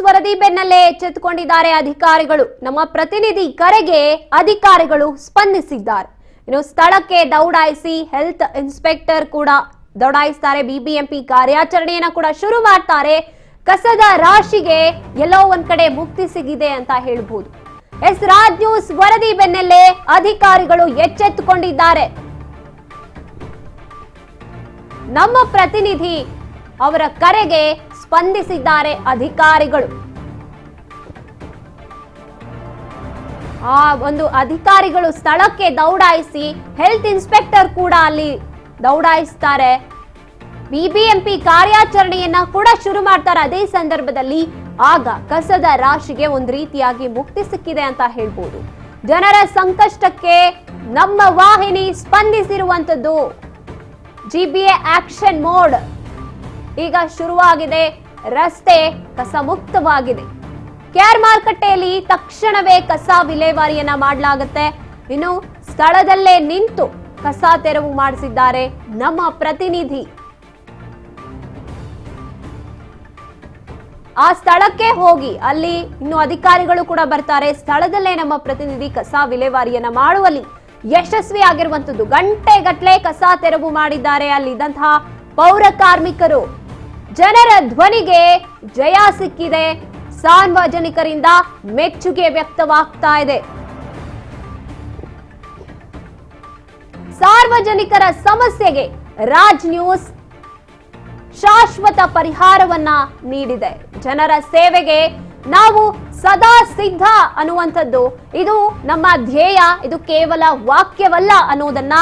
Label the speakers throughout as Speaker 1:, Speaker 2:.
Speaker 1: ವರದಿ ಬೆನ್ನಲ್ಲೇ ಎಚ್ಚೆತ್ತುಕೊಂಡಿದ್ದಾರೆ ಅಧಿಕಾರಿಗಳು. ನಮ್ಮ ಪ್ರತಿನಿಧಿ ಕರೆಗೆ ಅಧಿಕಾರಿಗಳು ಸ್ಪಂದಿಸಿದ್ದಾರೆ. ಇನ್ನು ಸ್ಥಳಕ್ಕೆ ದೌಡಾಯಿಸಿ ಹೆಲ್ತ್ ಇನ್ಸ್ಪೆಕ್ಟರ್ ಕೂಡ ದೌಡಾಯಿಸ್ತಾರೆ. ಬಿಬಿಎಂಪಿ ಕಾರ್ಯಾಚರಣೆಯನ್ನ ಕೂಡ ಶುರು ಮಾಡ್ತಾರೆ. ಕಸದ ರಾಶಿಗೆ ಎಲ್ಲೋ ಒಂದ್ ಕಡೆ ಮುಕ್ತಿ ಸಿಗಿದೆ ಅಂತ ಹೇಳಬಹುದು. ಎಸ್ ರಾಜ್ ನ್ಯೂಸ್ ವರದಿ ಬೆನ್ನಲ್ಲೇ ಅಧಿಕಾರಿಗಳು ಎಚ್ಚೆತ್ತುಕೊಂಡಿದ್ದಾರೆ. ನಮ್ಮ ಪ್ರತಿನಿಧಿ ಅವರ ಕರೆಗೆ ಸ್ಪಂದಿಸಿದ್ದಾರೆ ಅಧಿಕಾರಿಗಳು. ಆ ಒಂದು ಅಧಿಕಾರಿಗಳು ಸ್ಥಳಕ್ಕೆ ದೌಡಾಯಿಸಿ ಹೆಲ್ತ್ ಇನ್ಸ್ಪೆಕ್ಟರ್ ಕೂಡ ಅಲ್ಲಿ ದೌಡಾಯಿಸ್ತಾರೆ. ಬಿಬಿಎಂಪಿ ಕಾರ್ಯಾಚರಣೆಯನ್ನ ಕೂಡ ಶುರು ಮಾಡ್ತಾರೆ. ಅದೇ ಸಂದರ್ಭದಲ್ಲಿ ಆಗ ಕಸದ ರಾಶಿಗೆ ಒಂದು ರೀತಿಯಾಗಿ ಮುಕ್ತಿ ಸಿಕ್ಕಿದೆ ಅಂತ ಹೇಳ್ಬೋದು. ಜನರ ಸಂಕಷ್ಟಕ್ಕೆ ನಮ್ಮ ವಾಹಿನಿ ಸ್ಪಂದಿಸಿರುವಂತದ್ದು. ಜಿಬಿಎ ಆಕ್ಷನ್ ಮೋಡ್ ಈಗ ಶುರುವಾಗಿದೆ. ರಸ್ತೆ ಕಸ ಮುಕ್ತವಾಗಿದೆ. ಕೆಆರ್ ಮಾರುಕಟ್ಟೆಯಲ್ಲಿ ತಕ್ಷಣವೇ ಕಸ ವಿಲೇವಾರಿಯನ್ನ ಮಾಡಲಾಗುತ್ತೆ. ಇನ್ನು ಸ್ಥಳದಲ್ಲೇ ನಿಂತು ಕಸ ತೆರವು ಮಾಡಿಸಿದ್ದಾರೆ ನಮ್ಮ ಪ್ರತಿನಿಧಿ. ಆ ಸ್ಥಳಕ್ಕೆ ಹೋಗಿ ಅಲ್ಲಿ ಇನ್ನು ಅಧಿಕಾರಿಗಳು ಕೂಡ ಬರ್ತಾರೆ. ಸ್ಥಳದಲ್ಲೇ ನಮ್ಮ ಪ್ರತಿನಿಧಿ ಕಸ ವಿಲೇವಾರಿಯನ್ನ ಮಾಡುವಲ್ಲಿ ಯಶಸ್ವಿ ಆಗಿರುವಂತದ್ದು. ಗಂಟೆಗಟ್ಟಲೆ ಕಸ ತೆರವು ಮಾಡಿದ್ದಾರೆ ಅಲ್ಲಿದ್ದಂತಹ ಪೌರ ಕಾರ್ಮಿಕರು. ಜನರ ಧ್ವನಿಗೆ ಜಯ ಸಿಕ್ಕಿದೆ. ಸಾರ್ವಜನಿಕರಿಂದ ಮೆಚ್ಚುಗೆ ವ್ಯಕ್ತವಾಗ್ತಾ ಇದೆ. ಸಾರ್ವಜನಿಕರ ಸಮಸ್ಯೆಗೆ ರಾಜ್ ನ್ಯೂಸ್ ಶಾಶ್ವತ ಪರಿಹಾರವನ್ನ ನೀಡಿದೆ. ಜನರ ಸೇವೆಗೆ ನಾವು ಸದಾ ಸಿದ್ಧ ಅನ್ನುವಂಥದ್ದು ಇದು ನಮ್ಮ ಧ್ಯೇಯ. ಇದು ಕೇವಲ ವಾಕ್ಯವಲ್ಲ ಅನ್ನೋದನ್ನ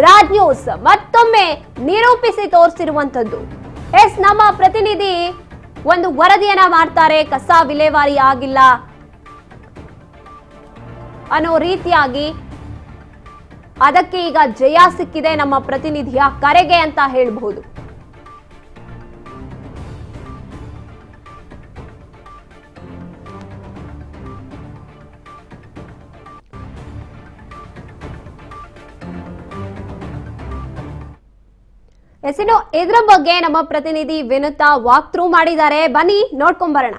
Speaker 1: ರಾಜ್ ನ್ಯೂಸ್ ಮತ್ತೊಮ್ಮೆ ನಿರೂಪಿಸಿ ತೋರಿಸಿರುವಂತದ್ದು. ಎಸ್ ನಮ್ಮ ಪ್ರತಿನಿಧಿ ಒಂದು ವರದಿಯನ್ನ ಮಾಡ್ತಾರೆ. ಕಸ ವಿಲೇವಾರಿ ಆಗಿಲ್ಲ ಅನ್ನೋ ರೀತಿಯಾಗಿ ಅದಕ್ಕೆ ಈಗ ಜಯ ಸಿಕ್ಕಿದೆ ನಮ್ಮ ಪ್ರತಿನಿಧಿಯ ಕರೆಗೆ ಅಂತ ಹೇಳಬಹುದು. ಎಸಿನೋ ಇದರ ಬಗ್ಗೆ ನಮ್ಮ ಪ್ರತಿನಿಧಿ ವಿನುತಾ ವಾಕ್ ಥ್ರೂ ಮಾಡಿದ್ದಾರೆ. ಬನ್ನಿ ನೋಡ್ಕೊಂಡ್ ಬರೋಣ.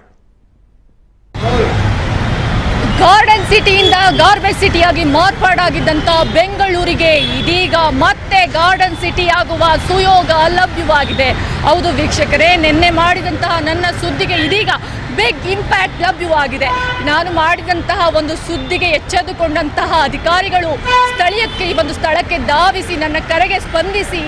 Speaker 2: ಗಾರ್ಡನ್ ಸಿಟಿಯಿಂದ ಗಾರ್ಬೇಜ್ ಸಿಟಿಯಾಗಿ ಮಾರ್ಪಾಡಾಗಿದ್ದಂತ ಬೆಂಗಳೂರಿಗೆ ಇದೀಗ ಮತ್ತೆ ಗಾರ್ಡನ್ ಸಿಟಿ ಆಗುವ ಸುಯೋಗ ಲಭ್ಯವಾಗಿದೆ. ಹೌದು ವೀಕ್ಷಕರೇ, ನಿನ್ನೆ ಮಾಡಿದಂತಹ ನನ್ನ ಸುದ್ದಿಗೆ ಇದೀಗ ಬಿಗ್ ಇಂಪ್ಯಾಕ್ಟ್ ಲಭ್ಯವಾಗಿದೆ. ನಾನು ಮಾಡಿದಂತಹ ಒಂದು ಸುದ್ದಿಗೆ ಎಚ್ಚೆತ್ತುಕೊಂಡಂತಹ ಅಧಿಕಾರಿಗಳು ಸ್ಥಳೀಯಕ್ಕೆ ಒಂದು ಸ್ಥಳಕ್ಕೆ ಧಾವಿಸಿ ನನ್ನ ಕರೆಗೆ ಸ್ಪಂದಿಸಿ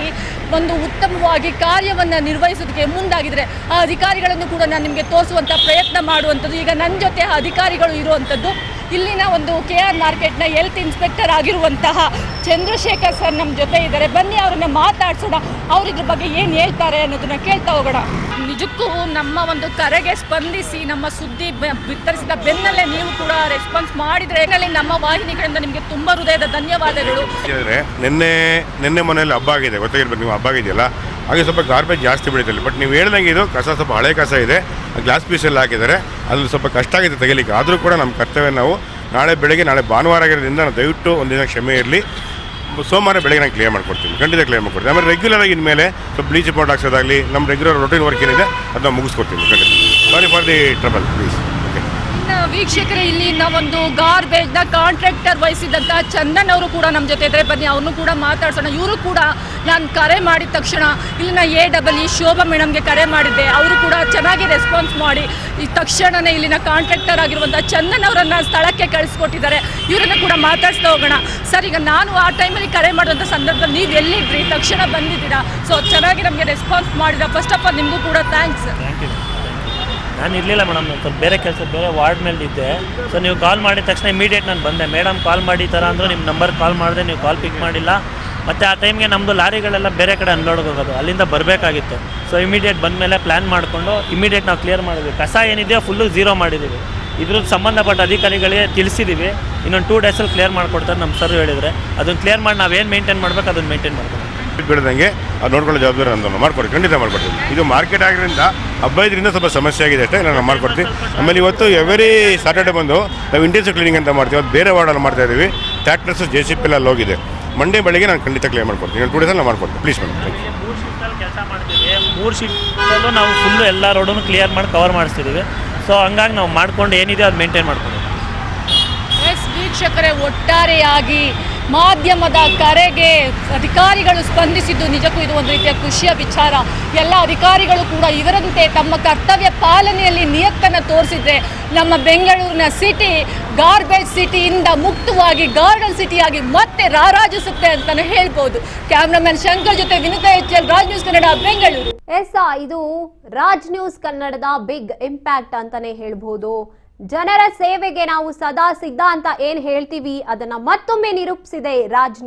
Speaker 2: ಒಂದು ಉತ್ತಮವಾಗಿ ಕಾರ್ಯವನ್ನು ನಿರ್ವಹಿಸೋದಕ್ಕೆ ಮುಂದಾಗಿದ್ದಾರೆ. ಆ ಅಧಿಕಾರಿಗಳನ್ನು ಕೂಡ ನಾನು ನಿಮಗೆ ತೋರಿಸುವಂಥ ಪ್ರಯತ್ನ ಮಾಡುವಂಥದ್ದು. ಈಗ ನನ್ನ ಜೊತೆ ಆ ಅಧಿಕಾರಿಗಳು ಇರುವಂಥದ್ದು ಇಲ್ಲಿನ ಒಂದು ಕೆಆರ್ ಮಾರ್ಕೆಟ್ನ ಹೆಲ್ತ್ ಇನ್ಸ್ಪೆಕ್ಟರ್ ಆಗಿರುವಂತಹ ಚಂದ್ರಶೇಖರ್ ಸರ್ ನಮ್ಮ ಜೊತೆ ಇದ್ದಾರೆ. ಬನ್ನಿ ಅವರನ್ನ ಮಾತಾಡ್ಸೋಣ. ಅವ್ರು ಇದ್ರ ಬಗ್ಗೆ ಏನು ಹೇಳ್ತಾರೆ ಅನ್ನೋದನ್ನ ಕೇಳ್ತಾ ಹೋಗೋಣ. ನಿಜಕ್ಕೂ ನಮ್ಮ ಒಂದು ಕರೆಗೆ ಸ್ಪಂದಿಸಿ ನಮ್ಮ ಸುದ್ದಿ ಬಿತ್ತರಿಸಿದ ಬೆನ್ನಲ್ಲೇ ನೀವು ಕೂಡ ರೆಸ್ಪಾನ್ಸ್ ಮಾಡಿದ್ರೆ ನಮ್ಮ ವಾಹಿನಿಗಳಿಂದ ನಿಮಗೆ ತುಂಬ ಹೃದಯದ ಧನ್ಯವಾದಗಳು.
Speaker 3: ನಿನ್ನೆ ಮನೆಯಲ್ಲಿ ಹಬ್ಬ ಆಗಿದೆ, ಗೊತ್ತಾಗಿರ್ಬೇಕು. ನೀವು ಹಬ್ಬ ಆಗಿದೆಯಲ್ಲ, ಹಾಗೆ ಸ್ವಲ್ಪ ಗಾರ್ಬೇಜ್ ಜಾಸ್ತಿ ಬೆಳೀತಿಲ್ಲ. ಬಟ್ ನೀವು ಹೇಳ್ದಂಗೆ ಇದು ಕಸ ಸ್ವಲ್ಪ ಹಳೆ ಕಸ ಇದೆ, ಗ್ಲಾಸ್ ಪೀಸಲ್ಲಿ ಹಾಕಿದ್ದಾರೆ. ಅದ್ರಲ್ಲಿ ಸ್ವಲ್ಪ ಕಷ್ಟ ಆಗಿದೆ ತೆಗಿಲಿಕ್ಕೆ. ಆದರೂ ಕೂಡ ನಮ್ಮ ಕರ್ತವ್ಯ ನಾವು ನಾಳೆ ಭಾನುವಾರ ಆಗಿರೋದ್ರಿಂದ ನಾವು ದಯವಿಟ್ಟು ಒಂದಿನ ಕ್ಷಮೆ ಇರಲಿ. ಸೋಮವಾರ ಬೆಳಗ್ಗೆ ನಾನು ಕ್ಲಿಯರ್ ಮಾಡ್ಕೊಡ್ತೀನಿ, ಖಂಡಿತ ಕ್ಲಿಯರ್ ಮಾಡ್ಕೊಡ್ತೀನಿ. ಆಮೇಲೆ ರೆಗ್ಯುಲರ್ ಆಗಿ ಇನ್ಮೇಲೆ ಸ್ವಲ್ಪ ಬ್ಲೀಚ್ ಪೌಡರ್ ಹಾಕ್ಸೋದಾಗಲಿ ನಮ್ಮ ರೆಗ್ಯುಲರ್ ರೊಟೀನ್ ವರ್ಕ್ ಏನಿದೆ ಅದನ್ನ ಮುಗಿಸ್ಕೊಡ್ತೀನಿ ಖಂಡಿತ. Sorry for the trouble please.
Speaker 2: ವೀಕ್ಷಕರೇ, ಇಲ್ಲಿನ ಒಂದು ಗಾರ್ಬೇಜ್ನ ಕಾಂಟ್ರಾಕ್ಟರ್ ವಹಿಸಿದಂಥ ಚಂದನ್ ಅವರು ಕೂಡ ನಮ್ಮ ಜೊತೆ ಇದ್ದಾರೆ. ಬನ್ನಿ ಅವ್ರನ್ನೂ ಕೂಡ ಮಾತಾಡ್ಸೋಣ. ಇವರು ಕೂಡ ನಾನು ಕರೆ ಮಾಡಿದ ತಕ್ಷಣ ಇಲ್ಲಿನ AEE ಶೋಭಾ ಮೇಡಮ್ಗೆ ಕರೆ ಮಾಡಿದ್ದೆ. ಅವರು ಕೂಡ ಚೆನ್ನಾಗಿ ರೆಸ್ಪಾನ್ಸ್ ಮಾಡಿ ಈ ತಕ್ಷಣವೇ ಇಲ್ಲಿನ ಕಾಂಟ್ರಾಕ್ಟರ್ ಆಗಿರುವಂಥ ಚಂದನ್ ಅವರನ್ನು ಸ್ಥಳಕ್ಕೆ ಕಳಿಸ್ಕೊಟ್ಟಿದ್ದಾರೆ. ಇವರನ್ನು ಕೂಡ ಮಾತಾಡ್ಸ್ತಾ ಹೋಗೋಣ. ಸರ್, ಈಗ ನಾನು ಆ ಟೈಮಲ್ಲಿ ಕರೆ ಮಾಡುವಂಥ ಸಂದರ್ಭದಲ್ಲಿ ನೀವು ಎಲ್ಲಿದ್ರಿ, ತಕ್ಷಣ ಬಂದಿದ್ದೀರಾ. ಸೊ ಚೆನ್ನಾಗಿ ನಮಗೆ ರೆಸ್ಪಾನ್ಸ್ ಮಾಡಿದ. ಫಸ್ಟ್ ಆಫ್ ಆಲ್ ನಿಮಗೂ ಕೂಡ ಥ್ಯಾಂಕ್ಸ್.
Speaker 4: ನಾನು ಇರಲಿಲ್ಲ ಮೇಡಮ್, ಸ್ವಲ್ಪ ಬೇರೆ ಕೆಲಸ ಬೇರೆ ವಾರ್ಡ್ ಮೇಲೆ ಇದ್ದೆ. ಸೊ ನೀವು ಕಾಲ್ ಮಾಡಿದ ತಕ್ಷಣ ಇಮಿಡಿಯೇಟ್ ನಾನು ಬಂದೆ. ಮೇಡಮ್ ಕಾಲ್ ಮಾಡಿ ಈ ಥರ ಅಂದರು, ನಿಮ್ಮ ನಂಬರ್ ಕಾಲ್ ಮಾಡಿದೆ, ನೀವು ಕಾಲ್ ಪಿಕ್ ಮಾಡಿಲ್ಲ. ಮತ್ತು ಆ ಟೈಮ್ಗೆ ನಮ್ಮದು ಲಾರಿಗಳೆಲ್ಲ ಬೇರೆ ಕಡೆ ಅನ್ಲೋಡ್ಗೆ ಹೋಗೋದು, ಅಲ್ಲಿಂದ ಬರಬೇಕಾಗಿತ್ತು. ಸೊ ಇಮಿಡಿಯೇಟ್ ಬಂದ ಮೇಲೆ ಪ್ಲ್ಯಾನ್ ಮಾಡಿಕೊಂಡು ಇಮಿಡಿಯೇಟ್ ನಾವು ಕ್ಲಿಯರ್ ಮಾಡಿದ್ವಿ. ಕಸ ಏನಿದೆಯೋ ಫುಲ್ಲು ಝೀರೋ ಮಾಡಿದ್ದೀವಿ. ಇದ್ರದ್ದು ಸಂಬಂಧಪಟ್ಟ ಅಧಿಕಾರಿಗಳಿಗೆ ತಿಳಿಸಿದ್ದೀವಿ. ಇನ್ನೊಂದು 2 ಡೇಸಲ್ಲಿ ಕ್ಲಿಯರ್ ಮಾಡಿಕೊಡ್ತಾರೆ ನಮ್ಮ ಸರ್ ಹೇಳಿದರೆ. ಅದನ್ನು ಕ್ಲಿಯರ್ ಮಾಡಿ ನಾವೇನು ಮೇಂಟೈನ್ ಮಾಡಬೇಕು ಅದನ್ನು ಮೇಂಟೈನ್ ಮಾಡ್ಕೊಂಡು
Speaker 3: ಬಿಡದಂಗೆ ಅದು ನೋಡ್ಕೊಳ್ಳೋ ಜವಾಬ್ದಾರಿ ಅಂತ ಮಾಡ್ಕೊಡಿ, ಖಂಡಿತ ಮಾಡ್ಕೊಡ್ತೀವಿ. ಇದು ಮಾರ್ಕೆಟ್ ಆಗಿರೋದ್ರಿಂದ ಹಬ್ಬ ಇದರಿಂದ ಸ್ವಲ್ಪ ಸಮಸ್ಯೆ ಆಗಿದೆ ಅಷ್ಟೇ, ನಾನು ಮಾಡ್ಕೊಡ್ತೀವಿ. ಆಮೇಲೆ ಇವತ್ತು ಎವ್ರಿ ಸಾಟರ್ಡೆ ಬಂದು ನಾವು ಇಂಟೆನ್ಸಿವ್ ಕ್ಲೀನಿಂಗ್ ಅಂತ ಮಾಡ್ತೀವಿ. ಅದು ಬೇರೆ ವಾರ್ಡಲ್ಲಿ ಮಾಡ್ತಾ ಇದ್ದೀವಿ. ಟ್ರ್ಯಾಕ್ಟರ್ಸ್ JCP ಎಲ್ಲ ಹೋಗಿದೆ. ಮಂಡೇ ಬೆಳಗ್ಗೆ ನಾನು ಖಂಡಿತ ಕ್ಲಿಯರ್ ಮಾಡ್ಕೊಡ್ತೀನಿ. 2 ಡೇಸಲ್ಲಿ ನಾನು ಮಾಡ್ಕೊಡ್ತೀನಿ. Please madam, thank you.
Speaker 4: 3 ಶಿಫ್ಟಲ್ಲಿ ಕೆಲಸ ಮಾಡ್ತೀವಿ. 3 ಶಿಫ್ಟಲ್ಲೂ ನಾವು ಫುಲ್ಲು ಎಲ್ಲ ರೋಡನ್ನು ಕ್ಲಿಯರ್ ಮಾಡಿ ಕವರ್ ಮಾಡಿಸ್ತಿದ್ದೀವಿ. ಸೊ ಹಂಗಾಗಿ ನಾವು ಮಾಡ್ಕೊಂಡು ಏನಿದೆ ಅದು ಮೇಂಟೈನ್ ಮಾಡ್ಕೊಂಡು
Speaker 2: ಎಸ್ ವೀಕ್ಷಕರೇ, ಒಟ್ಟಾರೆಯಾಗಿ ಮಾಧ್ಯಮದ ಕರೆಗೆ ಅಧಿಕಾರಿಗಳು ಸ್ಪಂದಿಸಿದ್ದು ನಿಜಕ್ಕೂ ಇದು ಒಂದು ರೀತಿಯ ಖುಷಿಯ ವಿಚಾರ. ಎಲ್ಲ ಅಧಿಕಾರಿಗಳು ಕೂಡ ಇವರಂತೆ ತಮ್ಮ ಕರ್ತವ್ಯ ಪಾಲನೆಯಲ್ಲಿ ನಿಯತ್ತನ್ನು ತೋರಿಸಿದ್ರೆ ನಮ್ಮ ಬೆಂಗಳೂರಿನ ಸಿಟಿ ಗಾರ್ಬೇಜ್ ಸಿಟಿಯಿಂದ ಮುಕ್ತವಾಗಿ ಗಾರ್ಡನ್ ಸಿಟಿಯಾಗಿ ಮತ್ತೆ ರಾರಾಜಿಸುತ್ತೆ ಅಂತಾನೆ ಹೇಳ್ಬೋದು. ಕ್ಯಾಮ್ರಾಮನ್ ಶಂಕರ್ ಜೊತೆ ವಿನುತಾ HL, ರಾಜ್ ನ್ಯೂಸ್ ಕನ್ನಡ, ಬೆಂಗಳೂರು.
Speaker 1: ಇದು ರಾಜ್ ನ್ಯೂಸ್ ಕನ್ನಡದ ಬಿಗ್ ಇಂಪ್ಯಾಕ್ಟ್ ಅಂತಾನೆ ಹೇಳ್ಬೋದು. ಜನರ ಸೇವೆಗೆ ನಾವು ಸದಾ ಸಿದ್ಧ ಅಂತ ಏನ್ ಹೇಳ್ತೀವಿ ಅದನ್ನ ಮತ್ತೊಮ್ಮೆ ನಿರೂಪಿಸಿದೆ ರಾಜ್